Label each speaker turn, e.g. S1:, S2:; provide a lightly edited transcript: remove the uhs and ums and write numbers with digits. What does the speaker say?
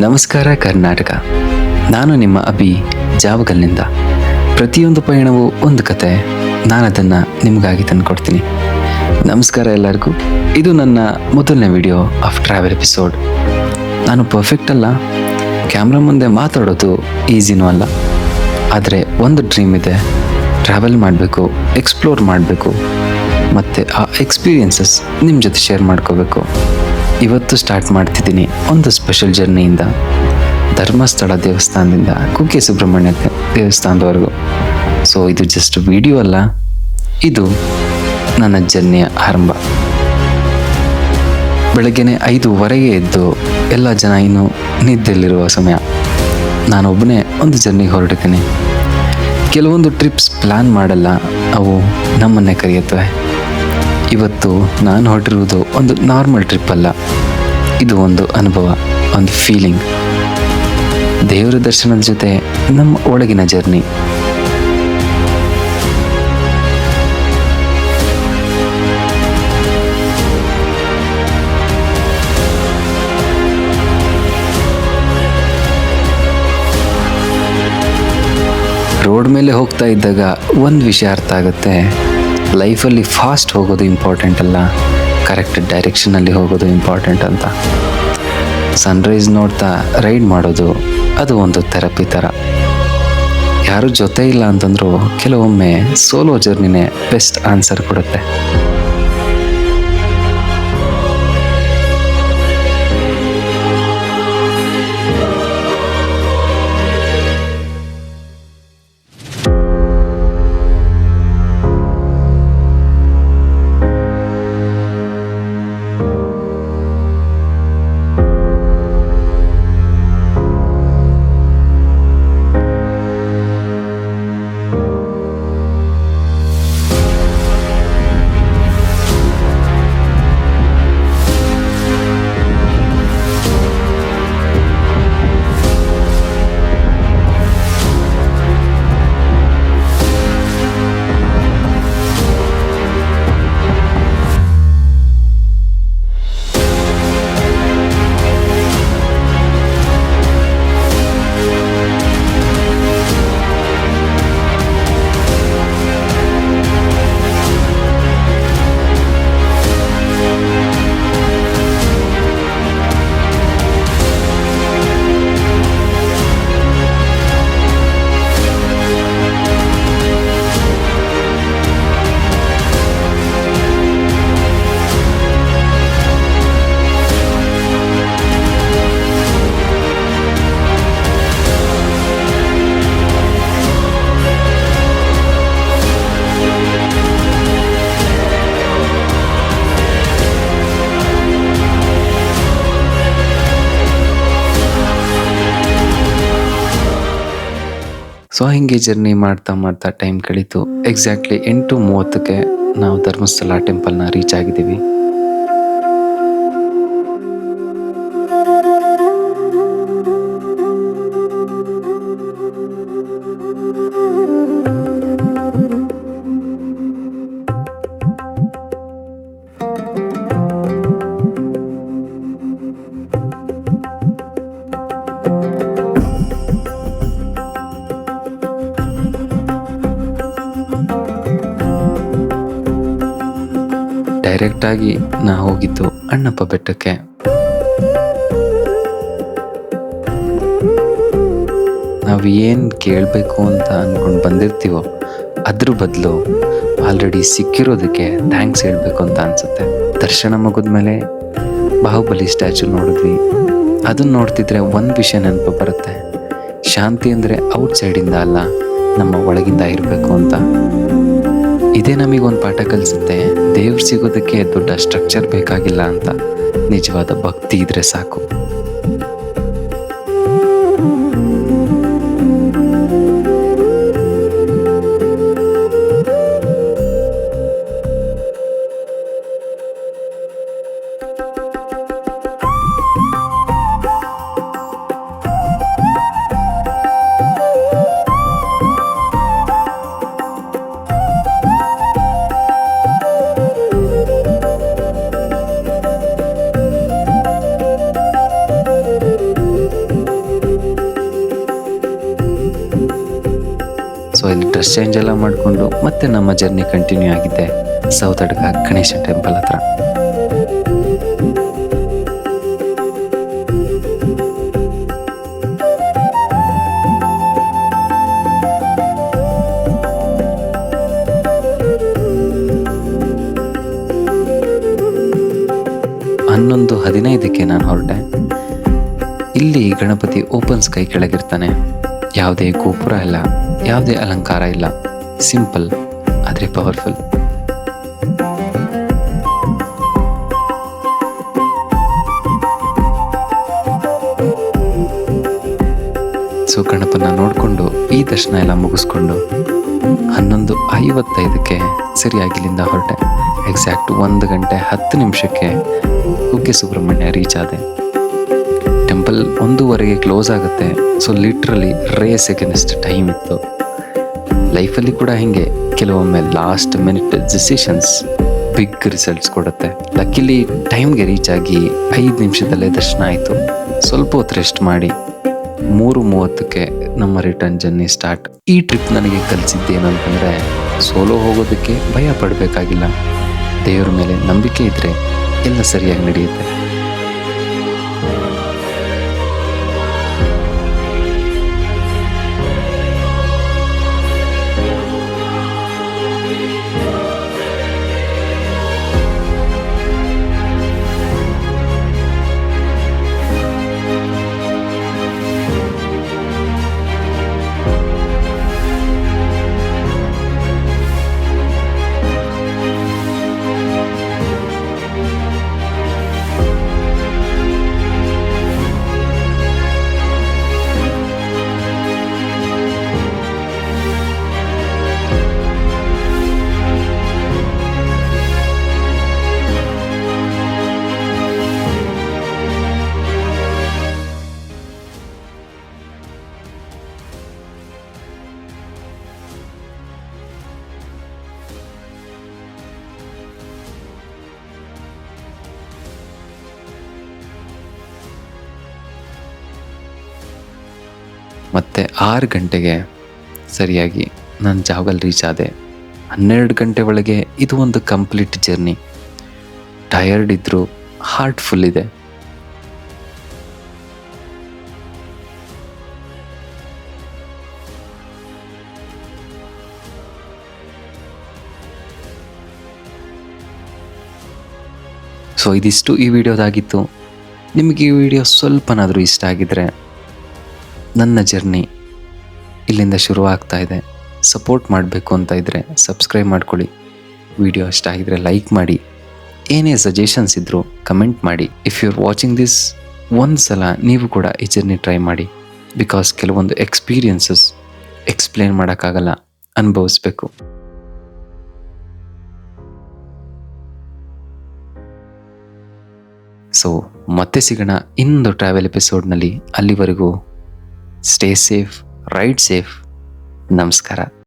S1: ನಮಸ್ಕಾರ ಕರ್ನಾಟಕ. ನಾನು ನಿಮ್ಮ ಅಭಿ ಜಾವಗಲ್ನಿಂದ. ಪ್ರತಿಯೊಂದು ಪಯಣವೂ ಒಂದು ಕತೆ, ನಾನು ಅದನ್ನು ನಿಮಗಾಗಿ ತಂದುಕೊಡ್ತೀನಿ. ನಮಸ್ಕಾರ ಎಲ್ಲರಿಗೂ. ಇದು ನನ್ನ ಮೊದಲನೇ ವಿಡಿಯೋ ಆಫ್ ಟ್ರಾವೆಲ್ ಎಪಿಸೋಡ್. ನಾನು ಪರ್ಫೆಕ್ಟ್ ಅಲ್ಲ, ಕ್ಯಾಮ್ರಾ ಮುಂದೆ ಮಾತಾಡೋದು ಈಸಿನೂ ಅಲ್ಲ. ಆದರೆ ಒಂದು ಡ್ರೀಮ್ ಇದೆ, ಟ್ರಾವೆಲ್ ಮಾಡಬೇಕು, ಎಕ್ಸ್ಪ್ಲೋರ್ ಮಾಡಬೇಕು ಮತ್ತು ಆ ಎಕ್ಸ್ಪೀರಿಯನ್ಸಸ್ ನಿಮ್ಮ ಜೊತೆ ಶೇರ್ ಮಾಡ್ಕೋಬೇಕು. ಇವತ್ತು ಸ್ಟಾರ್ಟ್ ಮಾಡ್ತಿದ್ದೀನಿ ಒಂದು ಸ್ಪೆಷಲ್ ಜರ್ನಿಯಿಂದ. ಧರ್ಮಸ್ಥಳ ದೇವಸ್ಥಾನದಿಂದ ಕುಕ್ಕೆ ಸುಬ್ರಹ್ಮಣ್ಯ ದೇವಸ್ಥಾನದವರೆಗೂ. ಸೊ ಇದು ಜಸ್ಟ್ ವಿಡಿಯೋ ಅಲ್ಲ, ಇದು ನನ್ನ ಜರ್ನಿಯ ಆರಂಭ. ಬೆಳಗ್ಗೆನೆ 5:15 ಎದ್ದು ಎಲ್ಲ ಜನ ಇನ್ನೂ ನಿದ್ದೆಯಲ್ಲಿರುವ ಸಮಯ. ನಾನೊಬ್ಬನೇ ಒಂದು ಜರ್ನಿಗೆ ಹೊರಟಿದ್ದೀನಿ. ಕೆಲವೊಂದು ಟ್ರಿಪ್ಸ್ ಪ್ಲ್ಯಾನ್ ಮಾಡಲ್ಲ, ಅವು ನಮ್ಮನ್ನೇ ಕರೆಯುತ್ತವೆ. ಇವತ್ತು ನಾನು ಹೊರಟಿರುವುದು ಒಂದು ನಾರ್ಮಲ್ ಟ್ರಿಪ್ ಅಲ್ಲ, ಇದು ಒಂದು ಅನುಭವ, ಒಂದು ಫೀಲಿಂಗ್. ದೇವರ ದರ್ಶನದ ಜೊತೆ ನಮ್ಮ ಒಳಗಿನ ಜರ್ನಿ. ರೋಡ್ ಮೇಲೆ ಹೋಗ್ತಾ ಇದ್ದಾಗ ಒಂದು ವಿಷಯ ಅರ್ಥ ಆಗುತ್ತೆ, ಲೈಫಲ್ಲಿ ಫಾಸ್ಟ್ ಹೋಗೋದು ಇಂಪಾರ್ಟೆಂಟ್ ಅಲ್ಲ, ಕರೆಕ್ಟ್ ಡೈರೆಕ್ಷನಲ್ಲಿ ಹೋಗೋದು ಇಂಪಾರ್ಟೆಂಟ್ ಅಂತ. ಸನ್ರೈಸ್ ನೋಡ್ತಾ ರೈಡ್ ಮಾಡೋದು ಅದು ಒಂದು ಥೆರಪಿ ಥರ. ಯಾರು ಜೊತೆ ಇಲ್ಲ ಅಂತಂದರೂ ಕೆಲವೊಮ್ಮೆ ಸೋಲೋ ಜರ್ನಿನೇ ಬೆಸ್ಟ್ ಆನ್ಸರ್ ಕೊಡುತ್ತೆ. ಸೊ ಹಿಂಗೆ ಜರ್ನಿ ಮಾಡ್ತಾ ಮಾಡ್ತಾ ಟೈಮ್ ಕಳೀತು. ಎಕ್ಸಾಕ್ಟ್ಲಿ 8:30ಕ್ಕೆ ನಾವು ಧರ್ಮಸ್ಥಳ ಟೆಂಪಲ್ನ ರೀಚ್ ಆಗಿದ್ದೀವಿ. ಡೈರೆಕ್ಟಾಗಿ ನಾ ಹೋಗಿದ್ದು ಅಣ್ಣಪ್ಪ ಬೆಟ್ಟಕ್ಕೆ. ನಾವು ಏನು ಕೇಳಬೇಕು ಅಂತ ಅಂದ್ಕೊಂಡು ಬಂದಿರ್ತೀವೋ ಅದ್ರ ಬದಲು ಆಲ್ರೆಡಿ ಸಿಕ್ಕಿರೋದಕ್ಕೆ ಥ್ಯಾಂಕ್ಸ್ ಹೇಳಬೇಕು ಅಂತ ಅನಿಸುತ್ತೆ. ದರ್ಶನ ಮುಗಿದ್ಮೇಲೆ ಬಾಹುಬಲಿ ಸ್ಟ್ಯಾಚು ನೋಡಿದ್ವಿ. ಅದನ್ನು ನೋಡ್ತಿದ್ರೆ ಒಂದು ವಿಷಯ ನೆನಪು ಬರುತ್ತೆ, ಶಾಂತಿ ಅಂದರೆ ಔಟ್ಸೈಡಿಂದ ಅಲ್ಲ, ನಮ್ಮ ಒಳಗಿಂದ ಇರಬೇಕು ಅಂತ. ಇದೇ ನಮಗೊಂದು ಪಾಠ ಕಲಿಸುತ್ತೆ, ದೇವ್ರು ಸಿಗೋದಕ್ಕೆ ದೊಡ್ಡ ಸ್ಟ್ರಕ್ಚರ್ ಬೇಕಾಗಿಲ್ಲ ಅಂತ. ನಿಜವಾದ ಭಕ್ತಿ ಇದ್ರೆ ಸಾಕು. ಡ್ರೆಸ್ ಚೇಂಜ್ ಎಲ್ಲ ಮಾಡಿಕೊಂಡು ಮತ್ತೆ ನಮ್ಮ ಜರ್ನಿ ಕಂಟಿನ್ಯೂ ಆಗಿದೆ ಸೌತಡ್ಕ ಗಣೇಶ ಟೆಂಪಲ್ ಹತ್ರ. ಹನ್ನೊಂದು 15ಕ್ಕೆ ನಾನು ಹೊರಟೆ. ಇಲ್ಲಿ ಗಣಪತಿ ಓಪನ್ ಸ್ಕೈ ಕೆಳಗಿರ್ತಾನೆ. ಯಾವುದೇ ಗೋಪುರ ಇಲ್ಲ, ಯಾವುದೇ ಅಲಂಕಾರ ಇಲ್ಲ, ಸಿಂಪಲ್ ಆದರೆ ಪವರ್ಫುಲ್. ಸೊ ಗಣಪನ ನೋಡಿಕೊಂಡು ಈ ದರ್ಶನ ಎಲ್ಲ ಮುಗಿಸ್ಕೊಂಡು 11:55ಕ್ಕೆ ಸರಿಯಾಗಿ ಇಲ್ಲಿಂದ ಹೊರಟೆ. ಎಕ್ಸಾಕ್ಟ್ 1 ಗಂಟೆ 10 ನಿಮಿಷಕ್ಕೆ ಕುಕ್ಕೆ ಸುಬ್ರಹ್ಮಣ್ಯ ರೀಚ್ ಆದೆ. ಟೆಂಪಲ್ 1:15ಗೆ ಕ್ಲೋಸ್ ಆಗುತ್ತೆ. So literally race seconds time ಇತ್ತು. ಲೈಫಲ್ಲಿ ಕೂಡ ಹಿಂಗೆ ಕೆಲವೊಮ್ಮೆ last minute decisions big results ಕೊಡುತ್ತೆ. ಲಕ್ಕಿಲಿ ಟೈಮ್ಗೆ ರೀಚ್ ಆಗಿ 5 ನಿಮಿಷದಲ್ಲೇ ದರ್ಶನ ಆಯಿತು. ಸ್ವಲ್ಪ ಹೊತ್ತು ರೆಸ್ಟ್ ಮಾಡಿ 3:30ಕ್ಕೆ ನಮ್ಮ ರಿಟರ್ನ್ ಜರ್ನಿ ಸ್ಟಾರ್ಟ್. ಈ ಟ್ರಿಪ್ ನನಗೆ ಕಲಿಸಿದ್ದೇನು ಅಂತಂದರೆ, ಸೋಲೋ ಹೋಗೋದಕ್ಕೆ ಭಯ ಪಡಬೇಕಾಗಿಲ್ಲ. ದೇವರ ಮೇಲೆ ನಂಬಿಕೆ ಇದ್ದರೆ ಎಲ್ಲ ಸರಿಯಾಗಿ ನಡೆಯುತ್ತೆ. ಮತ್ತು 6 ಗಂಟೆಗೆ ಸರಿಯಾಗಿ ನಾನು ಜಾವಗಲ್ ರೀಚ್ ಆದೆ. 12 ಗಂಟೆ ಒಳಗೆ ಇದು ಒಂದು ಕಂಪ್ಲೀಟ್ ಜರ್ನಿ. ಟಯರ್ಡ್ ಇದ್ದರೂ ಹಾರ್ಟ್ ಫುಲ್ ಇದೆ. ಸೊ ಇದಿಷ್ಟು ಈ ವಿಡಿಯೋದಾಗಿತ್ತು. ನಿಮಗೆ ಈ ವಿಡಿಯೋ ಸ್ವಲ್ಪನಾದರೂ ಇಷ್ಟ ಆಗಿದ್ರೆ, ನನ್ನ ಜರ್ನಿ ಇಲ್ಲಿಂದ ಶುರುವಾಗ್ತಾ ಇದೆ, ಸಪೋರ್ಟ್ ಮಾಡಬೇಕು ಅಂತ ಇದ್ದರೆ ಸಬ್ಸ್ಕ್ರೈಬ್ ಮಾಡ್ಕೊಳ್ಳಿ. ವಿಡಿಯೋ ಇಷ್ಟ ಆಗಿದ್ರೆ ಲೈಕ್ ಮಾಡಿ. ಏನೇ ಸಜೆಷನ್ಸ್ ಇದ್ದರೂ ಕಮೆಂಟ್ ಮಾಡಿ. If you are watching this, ಒಂದು ಸಲ ನೀವು ಕೂಡ ಈ ಜರ್ನಿ ಟ್ರೈ ಮಾಡಿ. ಬಿಕಾಸ್ ಕೆಲವೊಂದು ಎಕ್ಸ್ಪೀರಿಯನ್ಸಸ್ ಎಕ್ಸ್ಪ್ಲೇನ್ ಮಾಡೋಕ್ಕಾಗಲ್ಲ, ಅನುಭವಿಸ್ಬೇಕು. ಸೊ ಮತ್ತೆ ಸಿಗೋಣ ಇನ್ನೊಂದು ಟ್ರಾವೆಲ್ ಎಪಿಸೋಡ್ನಲ್ಲಿ. ಅಲ್ಲಿವರೆಗೂ ಸ್ಟೇ ಸೇಫ್, ರೈಡ್ ಸೇಫ್. ನಮಸ್ಕಾರ.